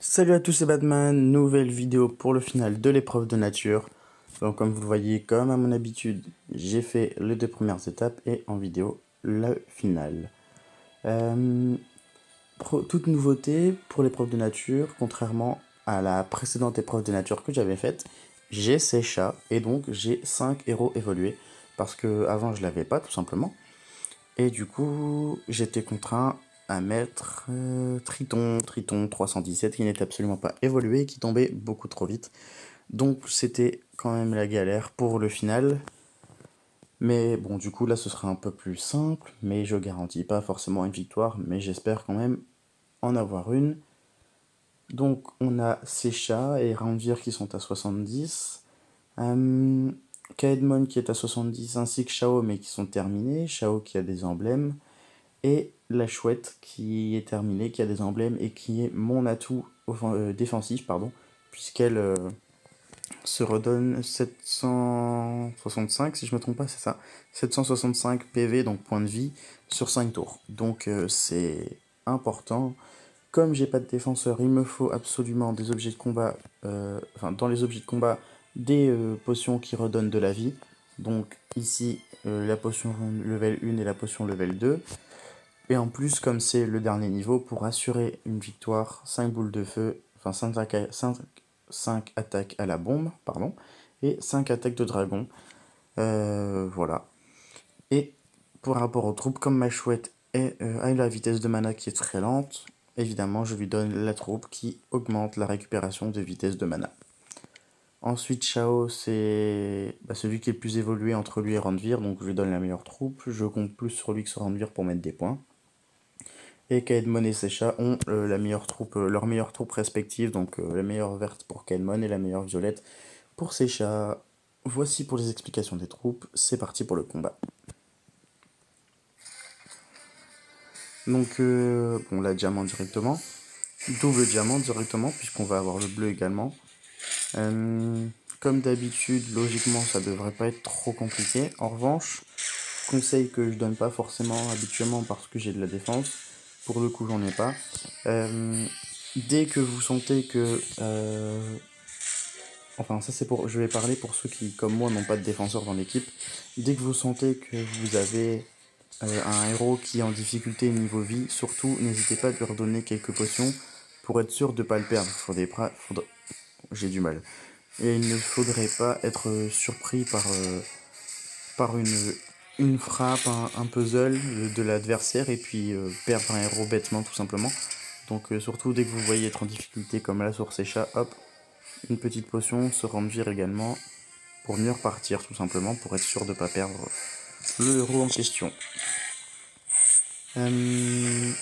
Salut à tous, c'est Batman, nouvelle vidéo pour le final de l'épreuve de nature. Donc comme vous le voyez, comme à mon habitude, j'ai fait les deux premières étapes et en vidéo le final. Toute nouveauté pour l'épreuve de nature, contrairement à la précédente épreuve de nature que j'avais faite, j'ai Secha et donc j'ai 5 héros évolués parce que avant je l'avais pas tout simplement. Et du coup, j'étais contraint à mettre Triton 317 qui n'était absolument pas évolué et qui tombait beaucoup trop vite. Donc c'était quand même la galère pour le final. Mais bon, du coup là ce sera un peu plus simple, mais je garantis pas forcément une victoire, mais j'espère quand même en avoir une. Donc on a Secha et Ranvir qui sont à 70. Kaedmon qui est à 70 ainsi que Shao mais qui sont terminés. Shao qui a des emblèmes. Et la chouette qui est terminée, qui a des emblèmes et qui est mon atout défensif, puisqu'elle se redonne 765, si je me trompe pas, c'est ça, 765 PV, donc points de vie, sur 5 tours. Donc c'est important. Comme j'ai pas de défenseur, il me faut absolument des objets de combat, dans les objets de combat, des potions qui redonnent de la vie. Donc ici, la potion level 1 et la potion level 2. Et en plus, comme c'est le dernier niveau, pour assurer une victoire, 5 boules de feu, 5 attaques à la bombe, et 5 attaques de dragon. Voilà. Et par rapport aux troupes, comme ma chouette a la vitesse de mana qui est très lente, évidemment, je lui donne la troupe qui augmente la récupération de vitesse de mana. Ensuite, Shao, c'est celui qui est le plus évolué entre lui et Ranvir, donc je lui donne la meilleure troupe. Je compte plus sur lui que sur Ranvir pour mettre des points. Et Kaedmon et Secha ont leur meilleure troupe respective, donc la meilleure verte pour Kaedmon et la meilleure violette pour Secha. Voici pour les explications des troupes, c'est parti pour le combat. Donc, la diamant directement, double diamant directement, puisqu'on va avoir le bleu également. Comme d'habitude, logiquement, ça devrait pas être trop compliqué. En revanche, conseil que je donne pas forcément habituellement parce que j'ai de la défense, pour le coup, j'en ai pas. Dès que vous sentez que ça c'est je vais parler pour ceux qui, comme moi, n'ont pas de défenseur dans l'équipe. Dès que vous sentez que vous avez un héros qui est en difficulté niveau vie, surtout n'hésitez pas à lui redonner quelques potions pour être sûr de ne pas le perdre. J'ai du mal. Et il ne faudrait pas être surpris par une frappe, un puzzle de l'adversaire et puis perdre un héros bêtement tout simplement. Donc surtout dès que vous voyez être en difficulté comme la source Secha, hop, une petite potion, se Ranvir également, pour mieux repartir tout simplement, pour être sûr de ne pas perdre le héros en question. Je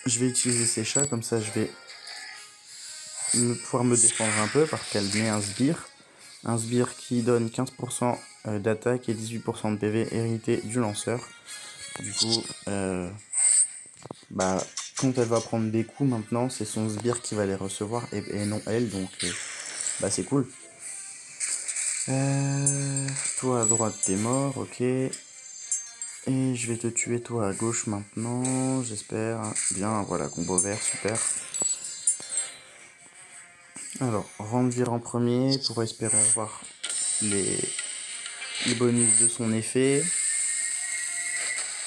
vais utiliser Secha, comme ça je vais pouvoir me défendre un peu, parce qu'elle met un sbire. Un sbire qui donne 15% d'attaque et 18% de PV hérité du lanceur. Du coup, quand elle va prendre des coups maintenant, c'est son sbire qui va les recevoir et non elle, donc c'est cool. Toi à droite t'es mort, ok. Et je vais te tuer toi à gauche maintenant, j'espère. Bien, voilà, combo vert, super. Alors, Ranvir en premier pour espérer avoir les bonus de son effet.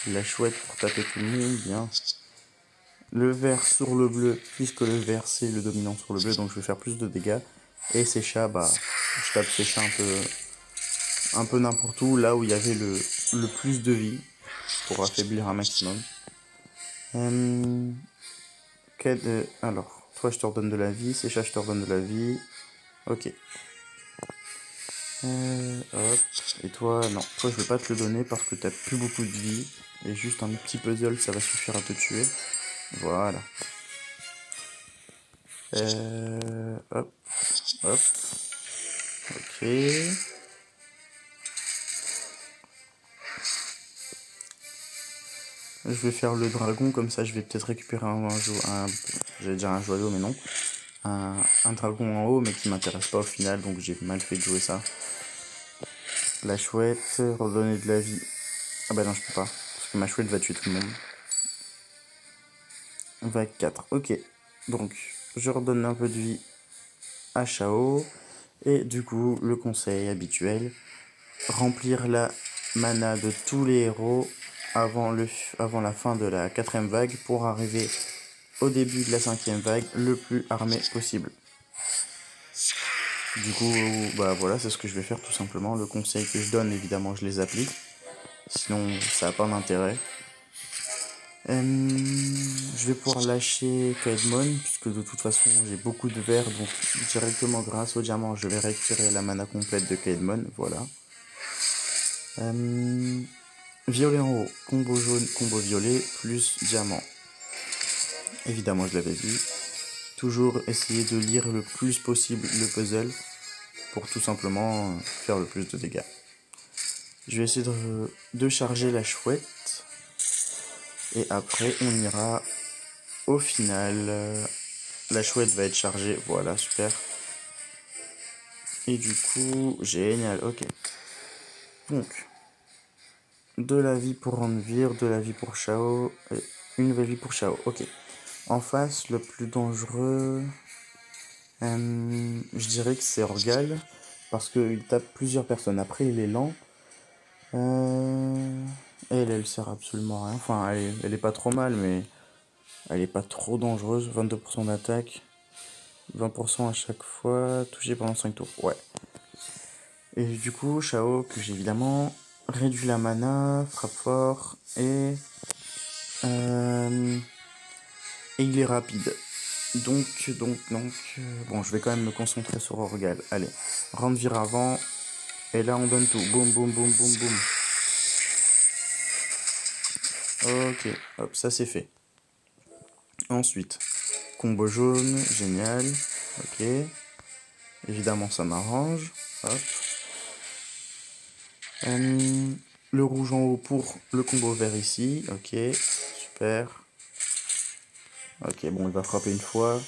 La chouette pour taper tout le monde, bien. Le vert sur le bleu, puisque le vert c'est le dominant sur le bleu, donc je vais faire plus de dégâts. Et Secha, je tape Secha un peu n'importe où, là où il y avait le plus de vie, pour affaiblir un maximum. Alors, toi je te redonne de la vie, Secha je te redonne de la vie. Ok. Hop. Et toi, non, toi je vais pas te le donner parce que t'as plus beaucoup de vie. Et juste un petit puzzle, ça va suffire à te tuer. Voilà. Hop, hop. Ok. Je vais faire le dragon, comme ça je vais peut-être récupérer j'allais dire un joyau, mais non. Un dragon en haut, mais qui m'intéresse pas au final, donc j'ai mal fait de jouer ça. La chouette, redonner de la vie. Ah bah non, je peux pas, parce que ma chouette va tuer tout le monde. Vague 4, ok. Donc, je redonne un peu de vie à Shao. Et du coup, le conseil habituel, remplir la mana de tous les héros avant la fin de la 4ème vague pour arriver au début de la 5ème vague le plus armé possible. Du coup, bah voilà, c'est ce que je vais faire tout simplement. Le conseil que je donne, évidemment, je les applique. Sinon, ça n'a pas d'intérêt. Je vais pouvoir lâcher Kaedmon, puisque de toute façon, j'ai beaucoup de verre, donc directement grâce au diamant, je vais récupérer la mana complète de Kaedmon, voilà. Violet en haut, combo jaune, combo violet, plus diamant. Évidemment, je l'avais vu. Toujours essayer de lire le plus possible le puzzle pour tout simplement faire le plus de dégâts. Je vais essayer de charger la chouette. Et après, on ira au final. La chouette va être chargée. Voilà, super. Et du coup, génial, ok. Donc, de la vie pour Ranvir, de la vie pour Shao, et une nouvelle vie pour Shao, ok. En face, le plus dangereux, je dirais que c'est Orgal, parce qu'il tape plusieurs personnes. Après, il est lent. Elle sert absolument à rien. Enfin, elle est pas trop mal, mais elle est pas trop dangereuse. 22% d'attaque, 20% à chaque fois, touché pendant 5 tours. Ouais. Et du coup, Shao, que j'ai évidemment réduit la mana, frappe fort, et il est rapide. Donc, bon, je vais quand même me concentrer sur Orgal. Allez, Ranvir avant, et là on donne tout. Boum, boum, boum, boum, boum. Ok, hop, ça c'est fait. Ensuite, combo jaune, génial. Ok. Évidemment, ça m'arrange. Hop. Le rouge en haut pour le combo vert ici. Ok, super. Ok, bon, il va frapper une fois.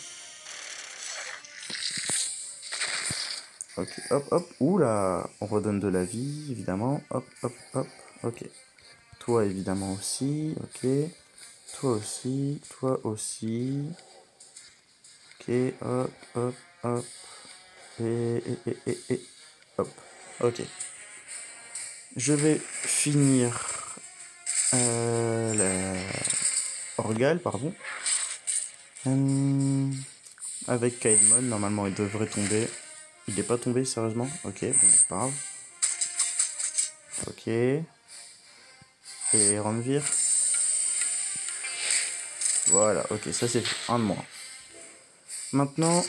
Ok, hop, hop. Oula, on redonne de la vie, évidemment. Hop, hop, hop. Ok. Toi, évidemment, aussi. Ok. Toi aussi. Toi aussi. Ok, hop, hop, hop. Et. Hop. Ok. Je vais finir la Orgal, pardon. Avec Kaedmon, normalement il devrait tomber. Il n'est pas tombé, sérieusement? Ok, bon, c'est pas grave. Ok. Et Ranvir. Voilà, ok, ça c'est fait. Un de moins. Maintenant,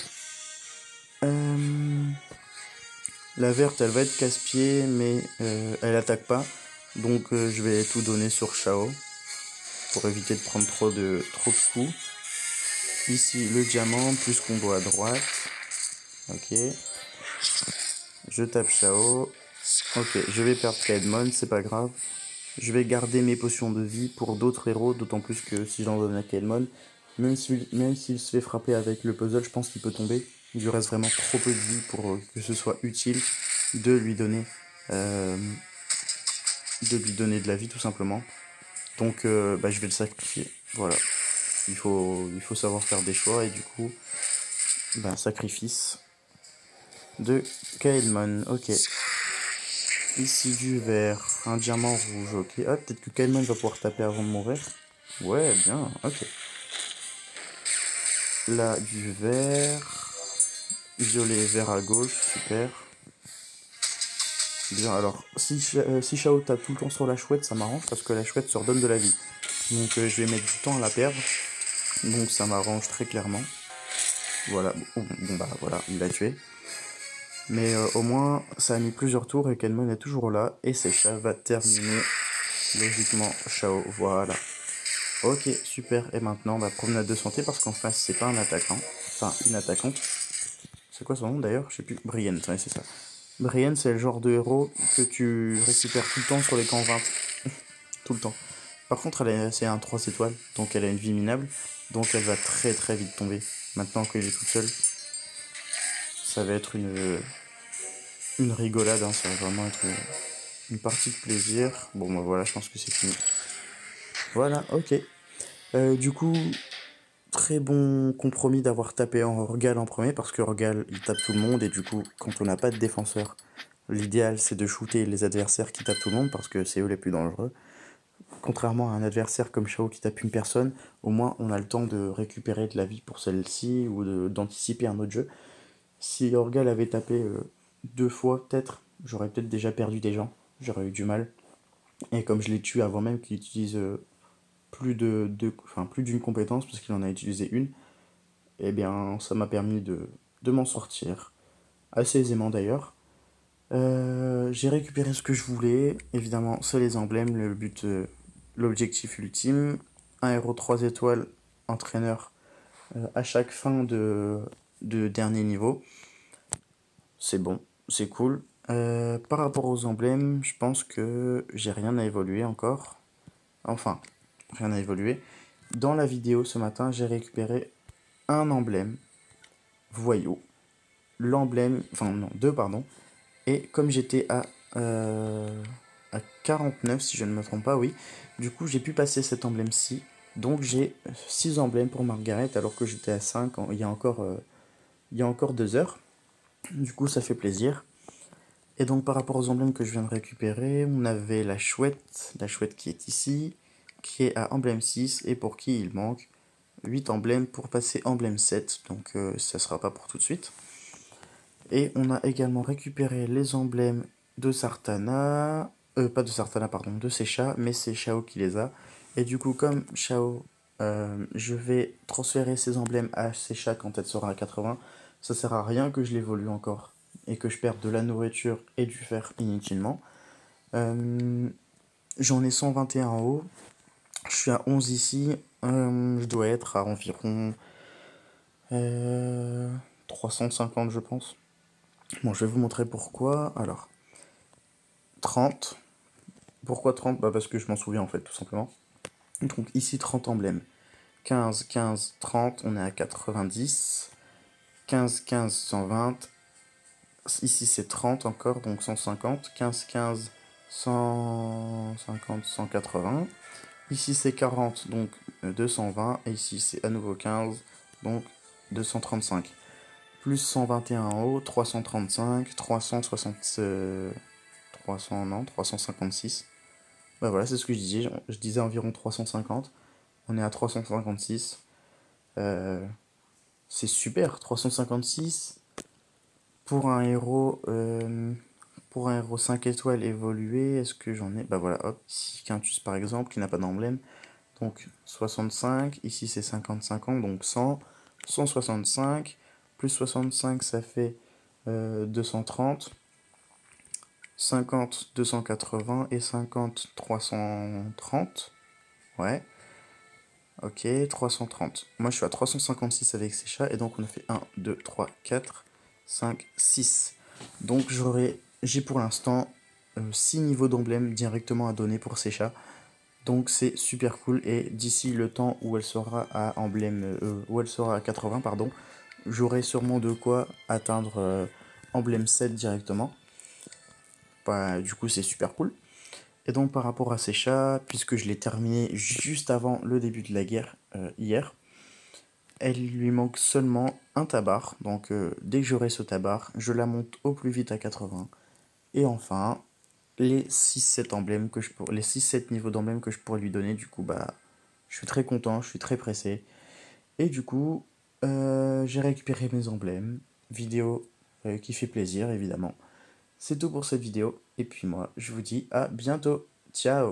la verte, elle va être casse-pied, mais elle attaque pas. Donc je vais tout donner sur Shao pour éviter de prendre trop de coups. Ici, le diamant, plus combo à droite. Ok. Je tape Shao. Ok, je vais perdre Kaedmon, c'est pas grave. Je vais garder mes potions de vie pour d'autres héros, d'autant plus que si j'en donne à Kaedmon, même s'il se fait frapper avec le puzzle, je pense qu'il peut tomber. Il lui reste vraiment trop peu de vie pour que ce soit utile de lui donner de la vie tout simplement. Donc je vais le sacrifier. Voilà. Il faut savoir faire des choix et du coup, sacrifice de Kaedmon. Ok. Ici du vert, un diamant rouge, ok. Ah, peut-être que Kaedmon va pouvoir taper avant de mourir. Ouais, bien, ok. Là, du vert. Violet, vert à gauche, super. Bien, alors, si Shao tape tout le temps sur la chouette, ça m'arrange parce que la chouette se redonne de la vie. Donc je vais mettre du temps à la perdre. Donc ça m'arrange très clairement. Voilà, voilà, il l'a tué. Mais au moins, ça a mis plusieurs tours et Kaedmon est toujours là. Et Seisha va terminer logiquement Shao, voilà. Ok, super. Et maintenant, promenade de santé parce qu'en face, c'est pas un attaquant. Enfin, une attaquante. C'est quoi son nom d'ailleurs? Je sais plus. Brienne, ouais, c'est ça. Brienne, c'est le genre de héros que tu récupères tout le temps sur les camps 20. Tout le temps. Par contre, c'est un 3 étoiles, donc elle a une vie minable. Donc elle va très très vite tomber. Maintenant qu'elle est toute seule, ça va être une rigolade. Hein, ça va vraiment être une partie de plaisir. Bon, voilà, je pense que c'est fini. Voilà, ok. Du coup, très bon compromis d'avoir tapé en Orgal en premier, parce que Orgal, il tape tout le monde, et du coup, quand on n'a pas de défenseur, l'idéal c'est de shooter les adversaires qui tapent tout le monde, parce que c'est eux les plus dangereux. Contrairement à un adversaire comme Shao qui tape une personne, au moins on a le temps de récupérer de la vie pour celle-ci, ou d'anticiper un autre jeu. Si Orgal avait tapé deux fois, peut-être, j'aurais peut-être déjà perdu des gens, j'aurais eu du mal. Et comme je l'ai tué avant même qu'il utilise plus d'une compétence, parce qu'il en a utilisé une, eh bien ça m'a permis de m'en sortir, assez aisément d'ailleurs. J'ai récupéré ce que je voulais, évidemment c'est les emblèmes, le but, l'objectif ultime. Un héros 3 étoiles, entraîneur, à chaque fin de dernier niveau. C'est bon, c'est cool. Par rapport aux emblèmes, je pense que j'ai rien à évoluer encore. Enfin, rien à évoluer. Dans la vidéo ce matin, j'ai récupéré un emblème voyou. L'emblème, enfin non, deux pardon. Et comme j'étais à 49, si je ne me trompe pas, oui, du coup j'ai pu passer cet emblème-ci. Donc j'ai 6 emblèmes pour Margaret, alors que j'étais à 5 il y a encore 2 heures. Du coup ça fait plaisir. Et donc par rapport aux emblèmes que je viens de récupérer, on avait la chouette qui est ici, qui est à emblème 6, et pour qui il manque 8 emblèmes pour passer emblème 7, donc ça sera pas pour tout de suite. Et on a également récupéré les emblèmes de Sartana, pas de Sartana pardon, de Secha, mais c'est Shao qui les a. Et du coup comme Shao, je vais transférer ces emblèmes à Secha quand elle sera à 80, ça sert à rien que je l'évolue encore et que je perde de la nourriture et du fer inutilement. J'en ai 121 en haut, je suis à 11 ici, je dois être à environ 350 je pense. Bon, je vais vous montrer pourquoi. Alors, 30. Pourquoi 30? Bah parce que je m'en souviens en fait, tout simplement. Donc ici 30 emblèmes. 15, 15, 30, on est à 90. 15, 15, 120. Ici c'est 30 encore, donc 150. 15, 15, 150, 180. Ici c'est 40, donc 220. Et ici c'est à nouveau 15, donc 235. Plus 121 en haut, 335, 360, 300, non, 356. Bah voilà, c'est ce que je disais. Je disais environ 350. On est à 356. C'est super, 356 pour un héros. Pour un héros 5 étoiles évolué, est-ce que j'en ai? Bah voilà, hop, ici Quintus par exemple, qui n'a pas d'emblème. Donc 65, ici c'est 55 ans, donc 100, 165, plus 65 ça fait 230, 50, 280 et 50, 330. Ouais, ok, 330. Moi je suis à 356 avec ces chats, et donc on a fait 1, 2, 3, 4, 5, 6. Donc j'ai pour l'instant 6 niveaux d'emblème directement à donner pour ces chats. Donc c'est super cool, et d'ici le temps où elle sera à emblème, où elle sera à 80 pardon, j'aurai sûrement de quoi atteindre emblème 7 directement. Bah, du coup c'est super cool. Et donc par rapport à ces chats, puisque je l'ai terminé juste avant le début de la guerre hier, elle lui manque seulement un tabar. Donc dès que j'aurai ce tabar, je la monte au plus vite à 80. Et enfin, les 6-7 emblèmes les 6-7 niveaux d'emblèmes que je pourrais lui donner, du coup bah je suis très content, je suis très pressé. Et du coup, j'ai récupéré mes emblèmes. Vidéo qui fait plaisir évidemment. C'est tout pour cette vidéo, et puis moi je vous dis à bientôt. Ciao.